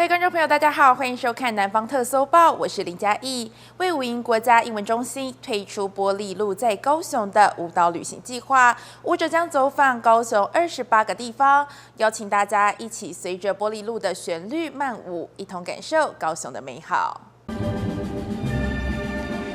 位观众朋友，大家好，欢迎收看《南方特搜报》，我是林嘉义。为五营国家英文中心推出玻璃路在高雄的舞蹈旅行计划，舞者将走访高雄28个地方，邀请大家一起随着玻璃路的旋律慢舞，一同感受高雄的美好。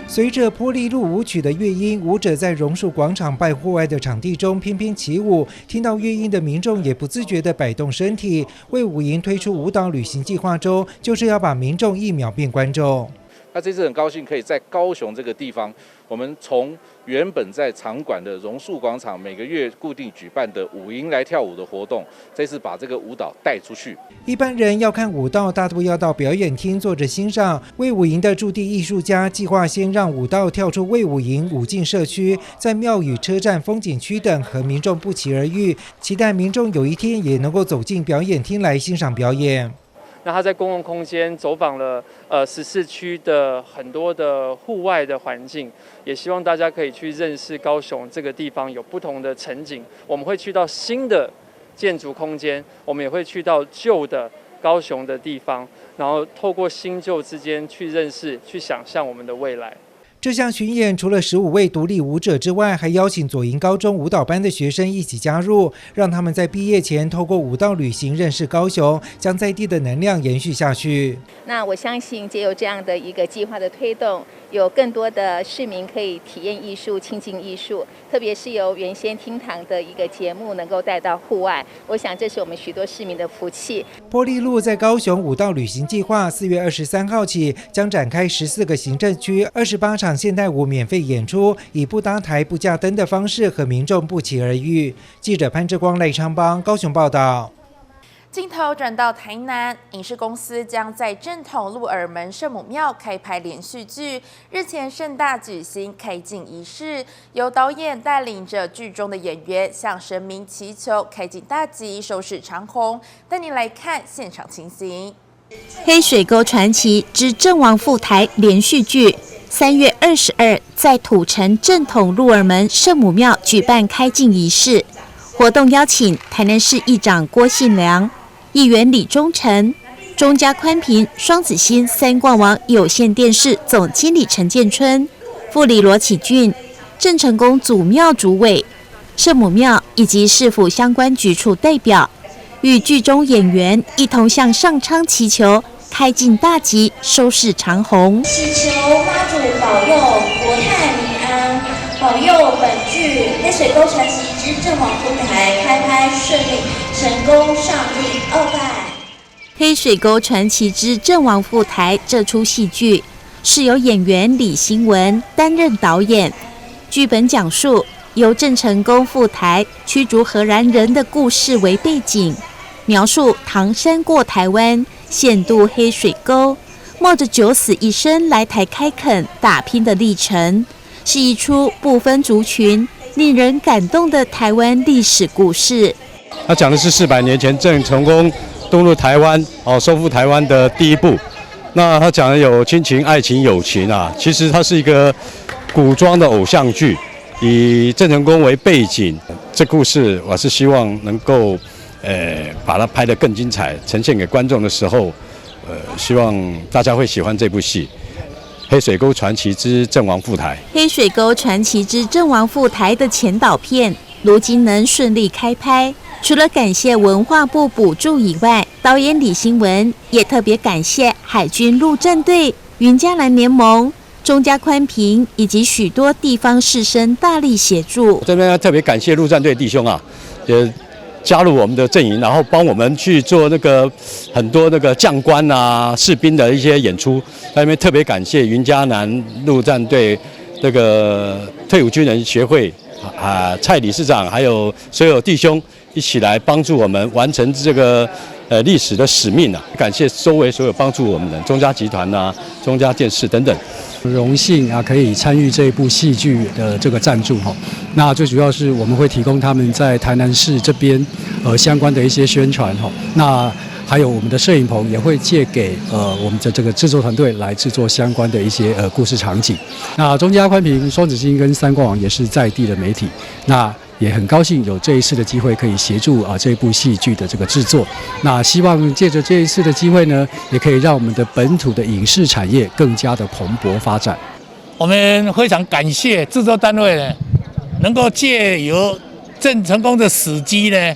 随着玻璃路舞曲的乐音，舞者在榕树广场半户外的场地中翩翩起舞，听到乐音的民众也不自觉地摆动身体。为五营推出舞蹈旅行计划中，就是要把民众一秒变观众。那这次很高兴可以在高雄这个地方，我们从原本在场馆的榕树广场每个月固定举办的五营来跳舞的活动，这次把这个舞蹈带出去。一般人要看舞蹈，大多要到表演厅坐着欣赏。魏武营的驻地艺术家计划先让舞蹈跳出魏武营舞境社区，在庙宇、车站、风景区等和民众不期而遇，期待民众有一天也能够走进表演厅来欣赏表演。那他在公共空间走访了14区的很多的户外的环境，也希望大家可以去认识高雄这个地方有不同的场景。我们会去到新的建筑空间，我们也会去到旧的高雄的地方，然后透过新旧之间去认识、去想象我们的未来。这项巡演除了15位独立舞者之外，还邀请左营高中舞蹈班的学生一起加入，让他们在毕业前透过舞蹈旅行认识高雄，将在地的能量延续下去。那我相信藉由这样的一个计划的推动，有更多的市民可以体验艺术、亲近艺术，特别是由原先厅堂的一个节目能够带到户外，我想这是我们许多市民的福气。玻璃路在高雄舞蹈旅行计划4月23号起将展开14个行政区28场现代舞免费演出，以不搭台不架灯的方式和民众不期而遇。记者潘志光、赖昌邦高雄报道。镜头转到台南，影视公司将在正统鹿耳门圣母庙开拍连续剧，日前盛大举行开镜仪式，由导演带领着剧中的演员向神明祈求开镜大吉，收视长虹。带您来看现场情形。黑水沟传奇之郑王赴台连续剧，3月22在土城正统鹿耳门圣母庙举办开镜仪式，活动邀请台南市议长郭信良、议员李忠诚、中嘉宽频、双子星三冠王有线电视总经理陈建春、副理罗启俊、郑成功祖庙主委、圣母庙以及市府相关局处代表，与剧中演员一同向上苍祈求开镜大吉，收视长虹。祈求妈祖保佑国泰民安，保佑本剧《黑水沟传奇之郑王赴台》开拍顺利，成功上映2代。黑水沟传奇之郑王赴台这出戏剧是由演员李新文担任导演，剧本讲述由郑成功赴台驱逐荷兰人的故事为背景，描述唐山过台湾，险渡黑水沟，冒着九死一生来台开垦打拼的历程，是一出不分族群、令人感动的台湾历史故事。他讲的是400年前郑成功东入台湾，收复台湾的第一步。那他讲的有亲情、爱情、友情啊，其实它是一个古装的偶像剧，以郑成功为背景。这故事我是希望能够把它拍得更精彩，呈现给观众的时候，希望大家会喜欢这部戏《黑水沟传奇之郑王赴台》。黑水沟传奇之郑王赴台的前导片，如今能顺利开拍，除了感谢文化部补助以外，导演李新文也特别感谢海军陆战队、云嘉南联盟、中嘉宽频以及许多地方士绅大力协助。这边要特别感谢陆战队弟兄啊，也加入我们的阵营，然后帮我们去做很多将官啊、士兵的一些演出。在那边特别感谢云嘉南陆战队退伍军人协会蔡理事长，还有所有弟兄一起来帮助我们完成这个历史的使命啊！感谢周围所有帮助我们的中嘉集团啊、中嘉电视等等。荣幸啊，可以参与这一部戏剧的这个赞助哈。那最主要是我们会提供他们在台南市这边相关的一些宣传哈。那还有我们的摄影棚也会借给我们的这个制作团队来制作相关的一些故事场景。那中嘉宽频、双子星跟三冠网也是在地的媒体，那也很高兴有这一次的机会可以协助这部戏剧的这个制作。那希望借着这一次的机会呢，也可以让我们的本土的影视产业更加的蓬勃发展。我们非常感谢制作单位呢，能够借由郑成功的史迹呢，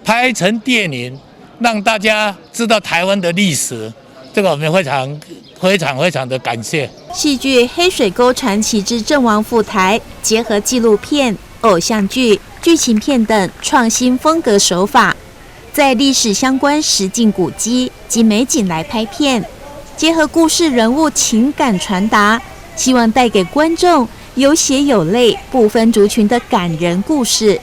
拍成电影，让大家知道台湾的历史。这个我们非常的感谢。戏剧《黑水沟传奇之郑王赴台》结合纪录片、偶像剧、剧情片等创新风格手法，在历史相关实境古迹及美景来拍片，结合故事人物情感传达，希望带给观众有血有泪、不分族群的感人故事。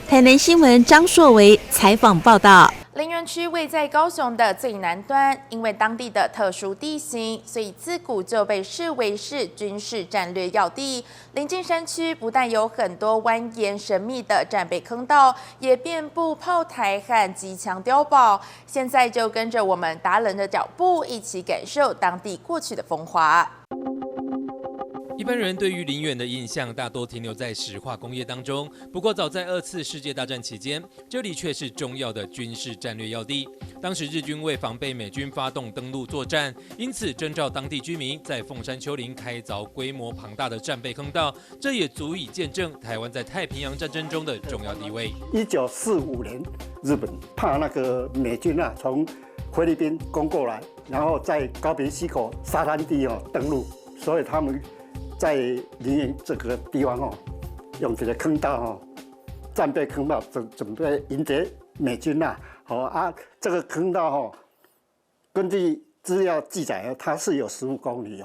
台南新闻张硕维采访报道。林园区位在高雄的最南端，因为当地的特殊地形，所以自古就被视为是军事战略要地。临近山区，不但有很多蜿蜒神秘的战备坑道，也遍布炮台和机枪碉堡。现在就跟着我们达人的脚步，一起感受当地过去的风华。一般人对于林园的印象大多停留在石化工业当中，不过早在2次世界大战期间，这里却是重要的军事战略要地。当时日军为防备美军发动登陆作战，因此征召当地居民在凤山丘陵开凿规模庞大的战备坑道，这也足以见证台湾在太平洋战争中的重要地位。1945年，日本怕那个美军从菲律宾攻过来，然后在高平溪口沙滩地登陆，所以他们在林园这个地方用这个坑道战备坑道准备迎接美军这个坑道根据资料记载它是有15公里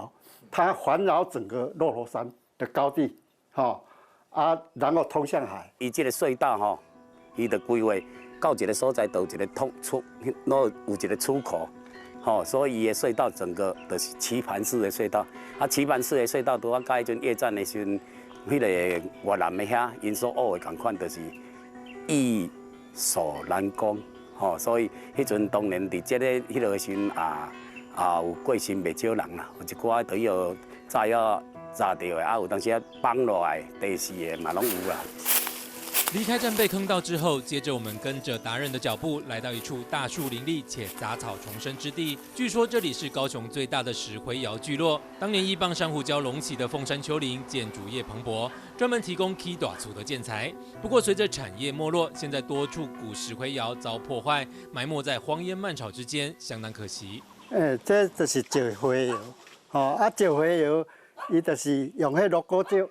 它环绕整个骆驼山的高地然后通向海。伊这个隧道伊的规划到一个所在，有一个出，有一个出口。所以伊的隧道整个就是棋盘式的隧道，棋盘式的隧道，拄啊，甲迄阵越战的时阵，迄个越南的遐因所学的共款，就是易守难攻，所以迄阵当然伫这个迄个时阵有过身袂少人啦，有一寡对有炸药炸掉的，有当时放落来地死的嘛拢有啦。离开战备坑道之后，接着我们跟着达人的脚步，来到一处大树林立且杂草丛生之地。据说这里是高雄最大的石灰窑聚落。当年依傍珊瑚礁隆起的凤山丘陵，建筑业蓬勃，专门提供起大厝的建材。不过随着产业没落，现在多处古石灰窑遭破坏，埋没在荒烟蔓草之间，相当可惜。这就是石灰窑，石灰窑伊就是用迄鹿骨石，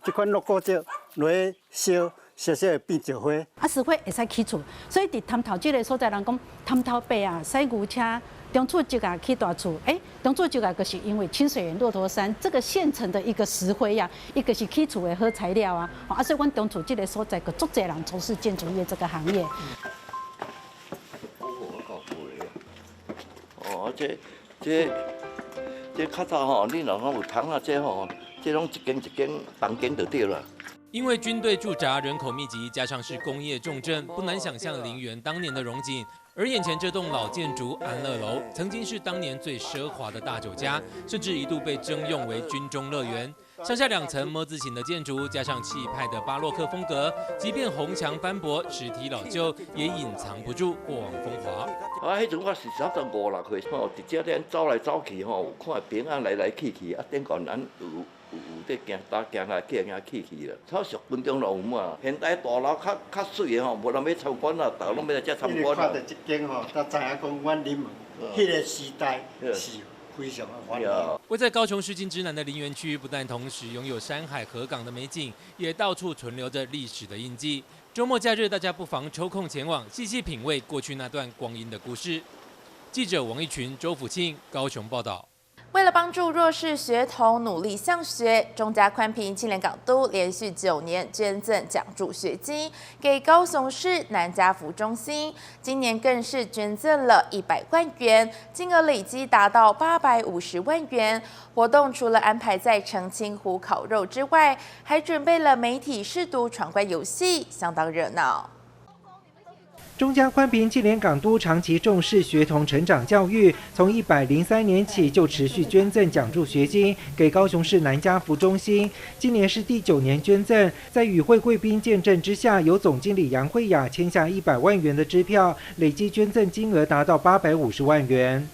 这款鹿骨石落去烧。小小的变石灰，石灰会使起厝，所以伫潭头这个所在，人讲潭头北驶牛车，中厝这个起大厝，中厝这个就是因为清水岩骆驼山这个现成的一个石灰一个是起厝的好材料所以阮中厝这个所在，个足侪人从事建筑业这个行业。这较早你若有窗这拢一间一间房间就对了。因为军队驻扎、人口密集，加上是工业重镇，不难想象林园当年的荣景。而眼前这栋老建筑安乐楼，曾经是当年最奢华的大酒家，甚至一度被征用为军中乐园。上下2层么字形的建筑，加上气派的巴洛克风格，即便红墙斑驳、实体老旧，也隐藏不住过往风华。迄阵我是35、6岁，伫这边走来走去有看平安来去，顶悬咱有在行来去啦，草熟分钟就有嘛。现代大楼较水的无人要参观啦，大家拢要来这参观啦。看到这间才知影讲阮林门，迄个时代是非常的繁荣。位在高雄市境之南的林园区，不但同时拥有山海河港的美景，也到处存留着历史的印记。周末假日，大家不妨抽空前往，细细品味过去那段光阴的故事。记者王一群、周福庆，高雄报道。为了帮助弱势学童努力向学，中嘉宽屏青年港都连续9年捐赠奖助学金给高雄市南家福中心，今年更是捐赠了100万元，金额累积达到850万元。活动除了安排在澄清湖烤肉之外，还准备了媒体试读闯关游戏，相当热闹。中嘉宽屏青年港都长期重视学童成长教育，从103年起就持续捐赠奖助学金给高雄市南家福中心，今年是第9年捐赠。在与会贵宾见证之下，由总经理杨慧雅签下100万元的支票，累计捐赠金额达到850万元。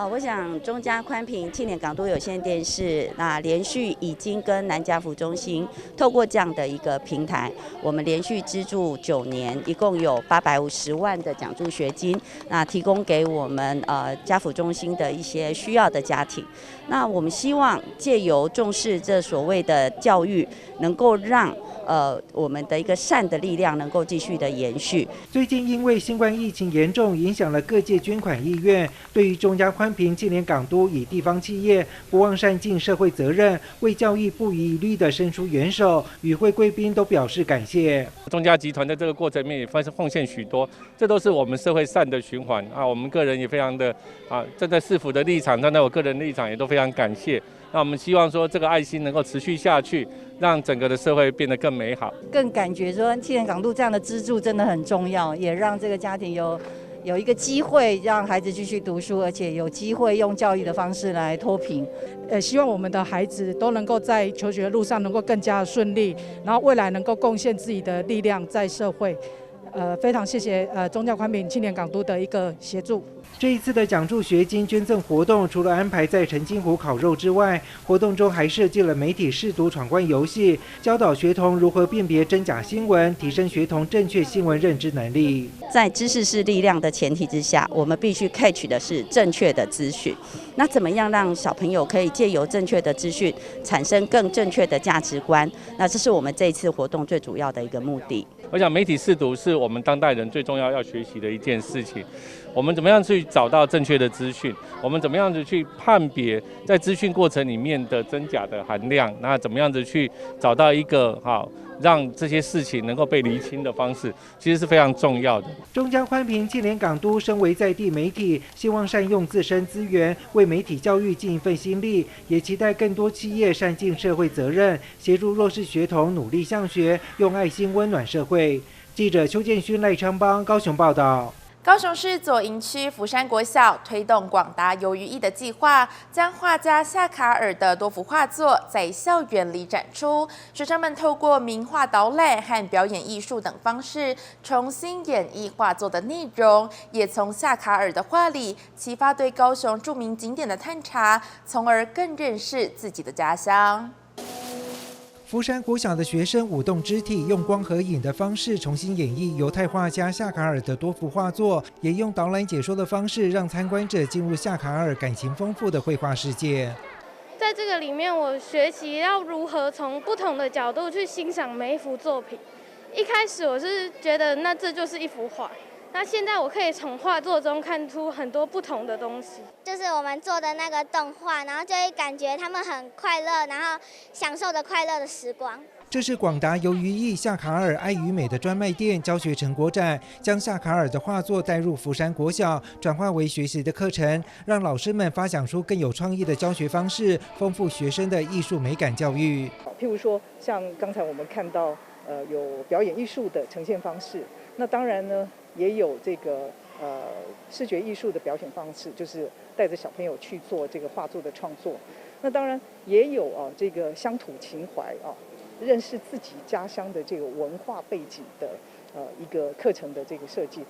我想中嘉宽屏青年港都有线电视连续已经跟南家福中心透过这样的一个平台，我们连续资助9年，一共有850万的奖助学金，提供给我们家福中心的一些需要的家庭。那我们希望借由重视这所谓的教育，能够让我们的一个善的力量能够继续的延续。最近因为新冠疫情严重，影响了各界捐款意愿。对于中嘉宽屏青年港都以地方企业不忘善尽社会责任，为教育不遗余力的伸出援手，与会贵宾都表示感谢。中嘉集团在这个过程里面也奉献许多，这都是我们社会善的循环啊。我们个人也非常的站在市府的立场，站在我个人立场也都非常感谢。那我们希望说这个爱心能够持续下去，让整个的社会变得更美好。更感觉说青年港都这样的资助真的很重要，也让这个家庭有一个机会让孩子继续读书，而且有机会用教育的方式来脱贫。希望我们的孩子都能够在求学的路上能够更加的顺利，然后未来能够贡献自己的力量在社会。非常谢谢中嘉宽屏青年港都的一个协助。这一次的奖助学金捐赠活动，除了安排在澄清湖烤肉之外，活动中还设计了媒体试读闯关游戏，教导学童如何辨别真假新闻，提升学童正确新闻认知能力。在知识是力量的前提之下，我们必须 catch 的是正确的资讯。那怎么样让小朋友可以借由正确的资讯产生更正确的价值观？那这是我们这一次活动最主要的一个目的。我想媒体试读是我们当代人最重要学习的一件事情。我们怎么样去找到正确的资讯？我们怎么样子去判别在资讯过程里面的真假的含量？那怎么样子去找到一个让这些事情能够被厘清的方式，其实是非常重要的。中嘉宽屏青年港都身为在地媒体，希望善用自身资源，为媒体教育尽一份心力，也期待更多企业善尽社会责任，协助弱势学童努力向学，用爱心温暖社会。记者邱建勋、赖昌邦高雄报道。高雄市左营区福山国小推动广达游于艺的计划，将画家夏卡尔的多幅画作在校园里展出。学生们透过名画导览和表演艺术等方式，重新演绎画作的内容，也从夏卡尔的画里启发对高雄著名景点的探查，从而更认识自己的家乡。福山国小的学生舞动肢体，用光合影的方式重新演绎犹太画家夏卡尔的多幅画作，也用导览解说的方式，让参观者进入夏卡尔感情丰富的绘画世界。在这个里面，我学习要如何从不同的角度去欣赏每一幅作品。一开始我是觉得，这就是一幅画。那现在我可以从画作中看出很多不同的东西，就是我们做的那个动画，然后就会感觉他们很快乐，然后享受着快乐的时光。这是广达游于艺夏卡尔爱与美的专卖店教学成果展，将夏卡尔的画作带入福山国小，转化为学习的课程，让老师们发想出更有创意的教学方式，丰富学生的艺术美感教育。譬如说，像刚才我们看到，有表演艺术的呈现方式，那当然呢，也有这个视觉艺术的表现方式，就是带着小朋友去做这个画作的创作。那当然也有这个乡土情怀认识自己家乡的这个文化背景的一个课程的这个设计。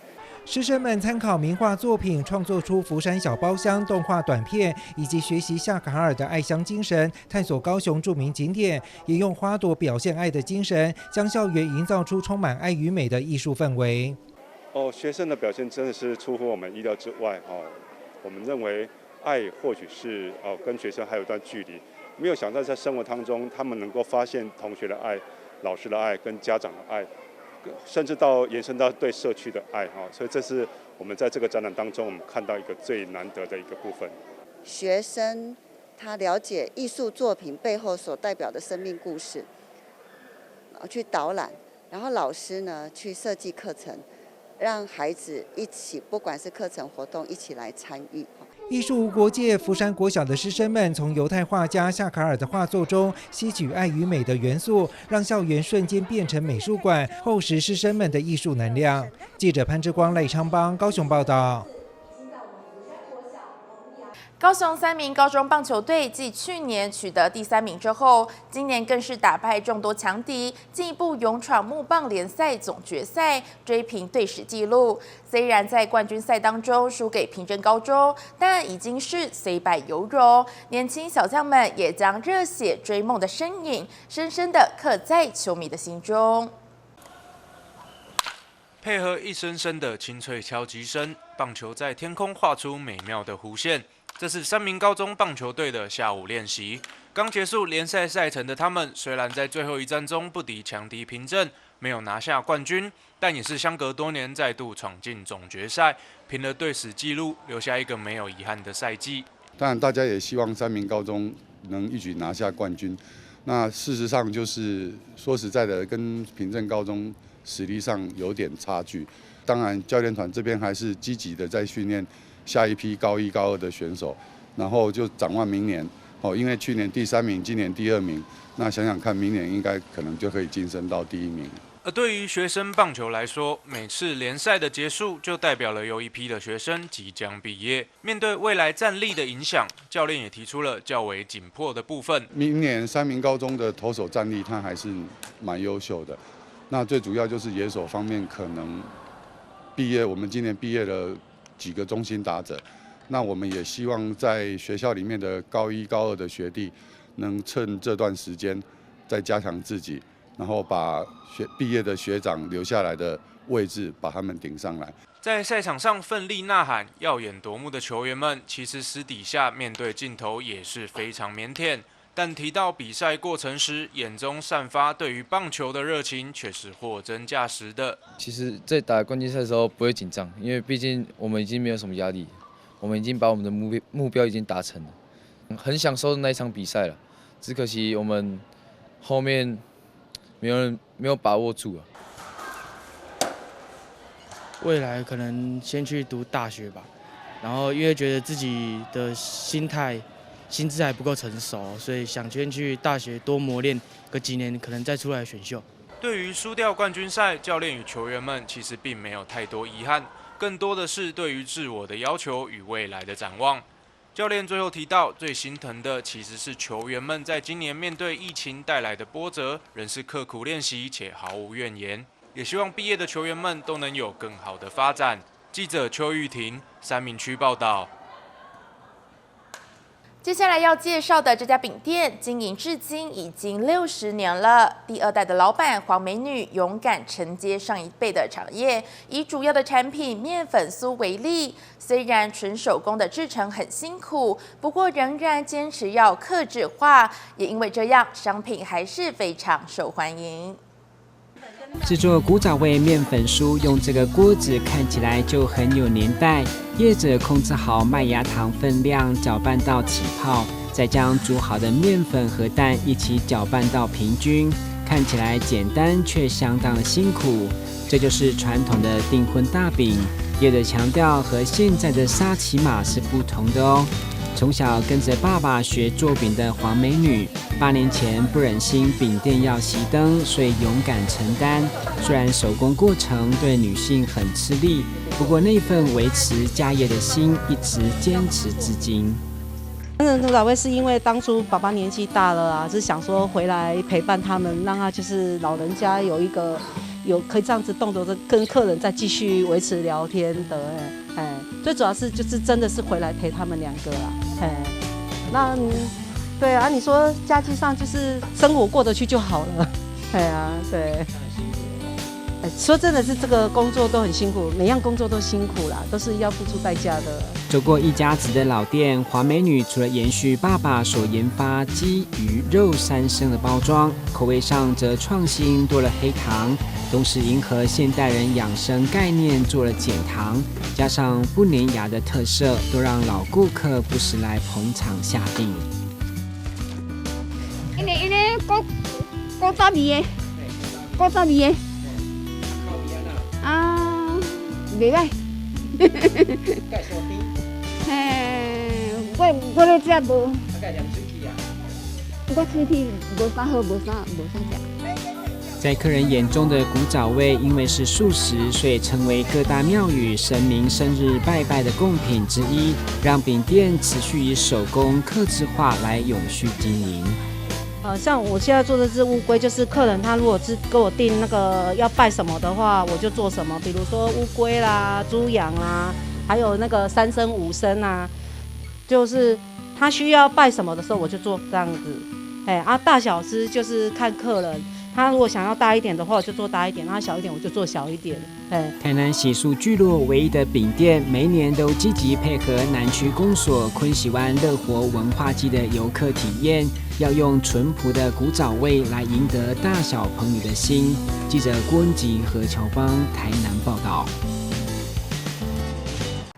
师生们参考名画作品，创作出福山小包厢动画短片，以及学习夏卡尔的爱乡精神，探索高雄著名景点，也用花朵表现爱的精神，将校园营造出充满爱与美的艺术氛围。学生的表现真的是出乎我们意料之外我们认为爱或许是跟学生还有一段距离，没有想到在生活当中，他们能够发现同学的爱、老师的爱、跟家长的爱，甚至延伸到对社区的爱所以这是我们在这个展览当中我们看到一个最难得的一个部分。学生他了解艺术作品背后所代表的生命故事，去导览，然后老师呢去设计课程，让孩子一起，不管是课程活动一起来参与。艺术无国界，福山国小的师生们从犹太画家夏卡尔的画作中吸取爱与美的元素，让校园瞬间变成美术馆，厚实师生们的艺术能量。记者潘志光、赖昌邦高雄报道。高雄3名高中棒球队继去年取得第3名之后，今年更是打败众多强敌，进一步勇闯木棒联赛总决赛，追平队史纪录。虽然在冠军赛当中输给平镇高中，但已经是虽败犹荣。年轻小将们也将热血追梦的身影，深深地刻在球迷的心中。配合一声声的清脆敲击声，棒球在天空画出美妙的弧线。这是3名高中棒球队的下午练习。刚结束联赛赛程的他们，虽然在最后一战中不敌强敌平镇，没有拿下冠军，但也是相隔多年再度闯进总决赛，拼了队史纪录，留下一个没有遗憾的赛季。当然，大家也希望3名高中能一举拿下冠军。那事实上就是说实在的，跟平镇高中实力上有点差距。当然，教练团这边还是积极的在训练下一批高1、高2的选手，然后就展望明年哦，因为去年第3名，今年第2名，那想想看，明年应该可能就可以晋升到第1名。而对于学生棒球来说，每次联赛的结束就代表了有一批的学生即将毕业。面对未来战力的影响，教练也提出了较为紧迫的部分。明年3名高中的投手战力，他还是蛮优秀的。那最主要就是野手方面可能毕业，我们今年毕业了几个中心打者，那我们也希望在学校里面的高1、高2的学弟，能趁这段时间再加强自己，然后把毕业的学长留下来的位置把他们顶上来。在赛场上奋力呐喊、耀眼夺目的球员们，其实私底下面对镜头也是非常腼腆。但提到比赛过程时，眼中散发对于棒球的热情，却是货真价实的。其实，在打冠军赛的时候不会紧张，因为毕竟我们已经没有什么压力，我们已经把我们的目标已经达成了，很享受那一场比赛了。只可惜我们后面没有把握住了。未来可能先去读大学吧，然后因为觉得自己的心智还不够成熟，所以想先去大学多磨练个几年，可能再出来选秀。对于输掉冠军赛，教练与球员们其实并没有太多遗憾，更多的是对于自我的要求与未来的展望。教练最后提到，最心疼的其实是球员们在今年面对疫情带来的波折，仍是刻苦练习且毫无怨言，也希望毕业的球员们都能有更好的发展。记者邱玉婷，3民区报道。接下来要介绍的这家饼店经营至今已经60年了，第2代的老板黄美女勇敢承接上一辈的产业，以主要的产品面粉酥为例。虽然纯手工的制成很辛苦，不过仍然坚持要客制化，也因为这样，商品还是非常受欢迎。制作古早味面粉酥，用这个锅子看起来就很有年代。业者控制好麦芽糖分量，搅拌到起泡，再将煮好的面粉和蛋一起搅拌到平均。看起来简单，却相当的辛苦。这就是传统的订婚大饼。业者强调，和现在的沙琪玛是不同的哦。从小跟着爸爸学做饼的黄美女，8年前不忍心饼店要熄灯，所以勇敢承担。虽然手工过程对女性很吃力，不过那份维持家业的心一直坚持至今。古早味是因为当初爸爸年纪大了啊，是想说回来陪伴他们，让他就是老人家有可以这样子动辄跟客人再继续维持聊天的，最主要是就是真的是回来陪他们2个啦，那对啊，你说家计上就是生活过得去就好了，对。说真的是这个工作都很辛苦，每样工作都辛苦啦，都是要付出代价的。走过一家子的老店，黄美女除了延续爸爸所研发鸡、鱼、肉3升的包装，口味上则创新多了黑糖，同时迎合现代人养生概念做了减糖，加上不粘牙的特色，都让老顾客不时来捧场下订。因为古早味的。啊，袂歹。介绍甜。我咧食无。我身体无啥好，无啥食。在客人眼中的古早味，因为是素食，所以成为各大庙宇神明生日拜拜的贡品之一，让饼店持续以手工客制化来永续经营。像我现在做的这乌龟，就是客人他如果是跟我订那个要拜什么的话，我就做什么，比如说乌龟啦、猪羊啦，还有那个3牲5牲啊，就是他需要拜什么的时候，我就做这样子。大小只就是看客人。他如果想要大一点的话，我就做大一点；他小一点，我就做小一点。台南喜素聚落唯一的饼店，每一年都积极配合南区公所昆喜湾乐活文化季的游客体验，要用淳朴的古早味来赢得大小朋友的心。记者郭恩吉和乔邦台南报道。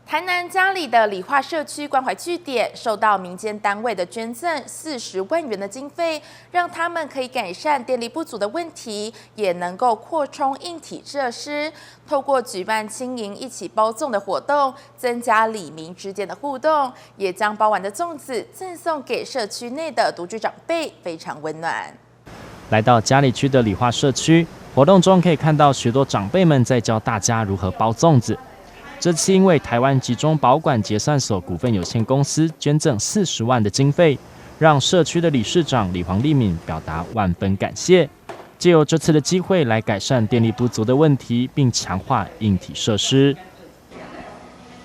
台南佳里的理化社区关怀据点受到民间单位的捐赠40万元的经费，让他们可以改善电力不足的问题，也能够扩充硬体设施。透过举办轻盈一起包粽的活动，增加里民之间的互动，也将包完的粽子赠送给社区内的独居长辈，非常温暖。来到佳里区的理化社区，活动中可以看到许多长辈们在教大家如何包粽子。这次因为台湾集中保管结算所股份有限公司捐赠40万的经费，让社区的理事长李黄立敏表达万分感谢。借由这次的机会来改善电力不足的问题，并强化硬体设施。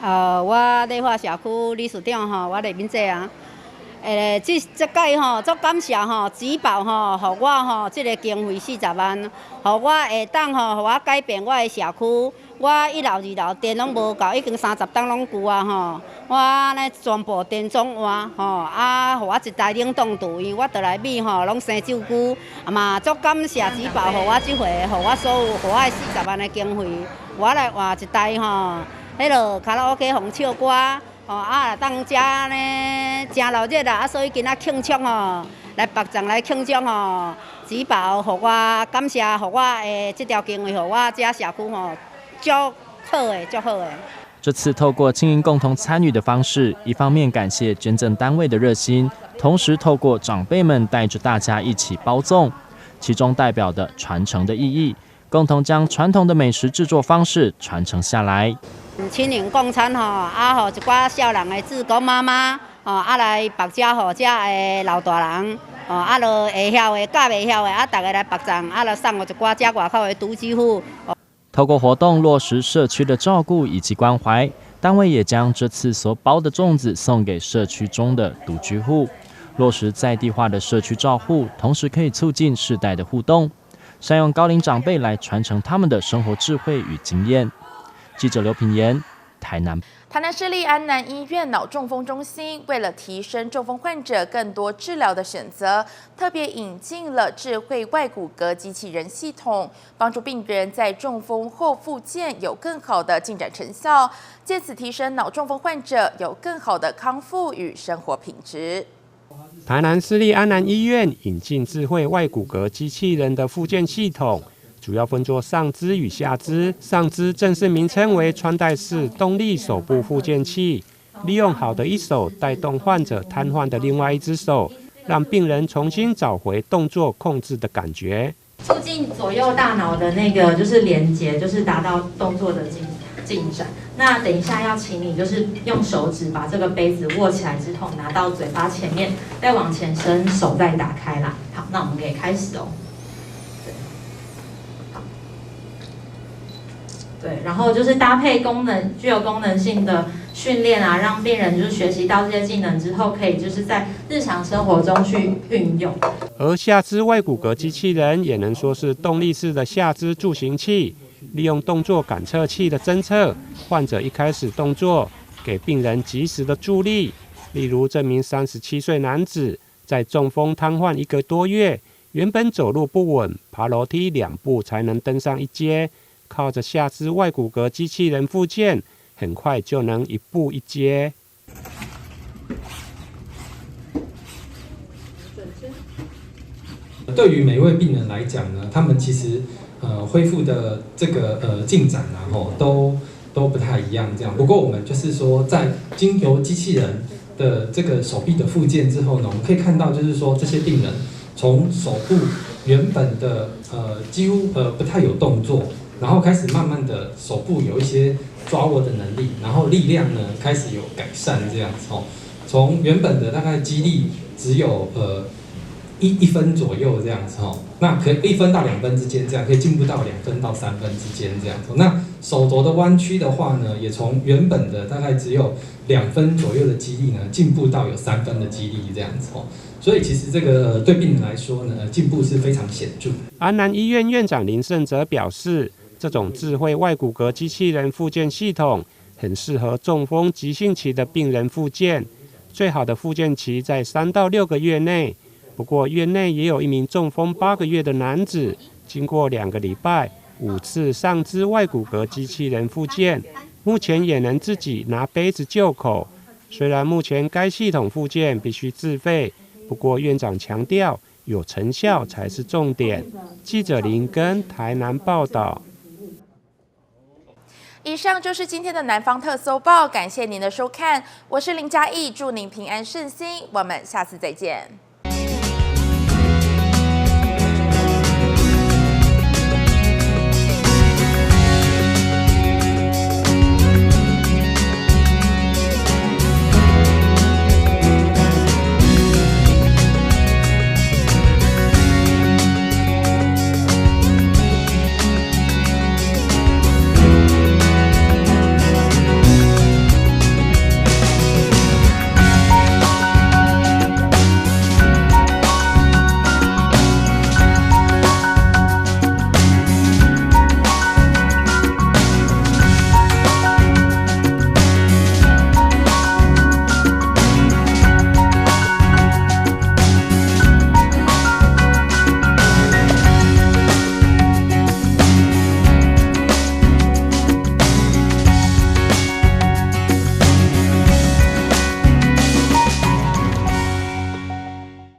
我理化社区理事长我李敏姐啊。这届足感谢植保予我这个经费40万，予我会当予我改变我的社区。我1楼2楼电拢无够，已经30档拢旧啊我呢全部电装换予我一台冷冻厨，因为我倒来米拢生鹫久，嘛足感谢植保予我这回，予我所有予我的40万的经费，我来换一台迄落卡拉 OK 红唱歌。当食呢，真热热啦，所以今仔庆祝来北藏来庆祝植保，予我感谢，予我的这条经费，予我这社区足好的，足好的。这次透过青银共同参与的方式，一方面感谢捐赠单位的热心，同时透过长辈们带着大家一起包粽，其中代表的传承的意义，共同将传统的美食制作方式传承下来。青年共餐予一寡少人的志工妈妈来北遮予遮的老大人就会晓的、甲袂晓的大家来北藏就送予一寡遮外口的独居户。透过活动落实社区的照顾以及关怀，单位也将这次所包的粽子送给社区中的独居户，落实在地化的社区照护，同时可以促进世代的互动，善用高龄长辈来传承他们的生活智慧与经验。记者刘品言，台南市立安南医院脑中风中心为了提升中风患者更多治疗的选择，特别引进了智慧外骨骼机器人系统，帮助病人在中风后复健有更好的进展成效，借此提升脑中风患者有更好的康复与生活品质。台南市立安南医院引进智慧外骨骼机器人的复健系统。主要分作上肢与下肢，上肢正式名称为穿戴式动力手部复健器，利用好的一手带动患者瘫痪的另外一只手，让病人重新找回动作控制的感觉，促进左右大脑的那个就是连接，就是达到动作的进展。那等一下要请你就是用手指把这个杯子握起来之后，拿到嘴巴前面，再往前伸，手再打开啦。好，那我们可以开始哦。对，然后就是搭配具有功能性的训练啊，让病人就是学习到这些技能之后，可以就是在日常生活中去运用。而下肢外骨骼机器人也能说是动力式的下肢助行器，利用动作感测器的侦测，患者一开始动作，给病人及时的助力。例如这名37岁男子在中风瘫痪1个多月，原本走路不稳，爬楼梯2步才能登上1阶。靠着下肢外骨骼机器人复健，很快就能1步1阶。对于每一位病人来讲呢，他们其实恢复的这个进展都不太一样这样。不过我们就是说，在经由机器人的这个手臂的复健之后呢，我们可以看到就是说这些病人从手部原本的几乎不太有动作，然后开始慢慢的手部有一些抓握的能力，然后力量呢开始有改善这样子哦。从原本的大概肌力只有一分左右这样子哦，那可以1分到2分之间这样，可以进步到2分到3分之间这样子。那手肘的弯曲的话呢，也从原本的大概只有2分左右的肌力呢，进步到有3分的肌力这样子哦。所以其实这个对病人来说呢，进步是非常显著。安南医院院长林胜哲表示，这种智慧外骨骼机器人复健系统很适合中风急性期的病人复健，最好的复健期在3到6个月内。不过院内也有一名中风8个月的男子，经过2个礼拜5次上肢外骨骼机器人复健，目前也能自己拿杯子就口。虽然目前该系统复健必须自费，不过院长强调有成效才是重点。记者林根台南报道。以上就是今天的南方特搜报，感谢您的收看，我是林嘉义，祝您平安顺心，我们下次再见。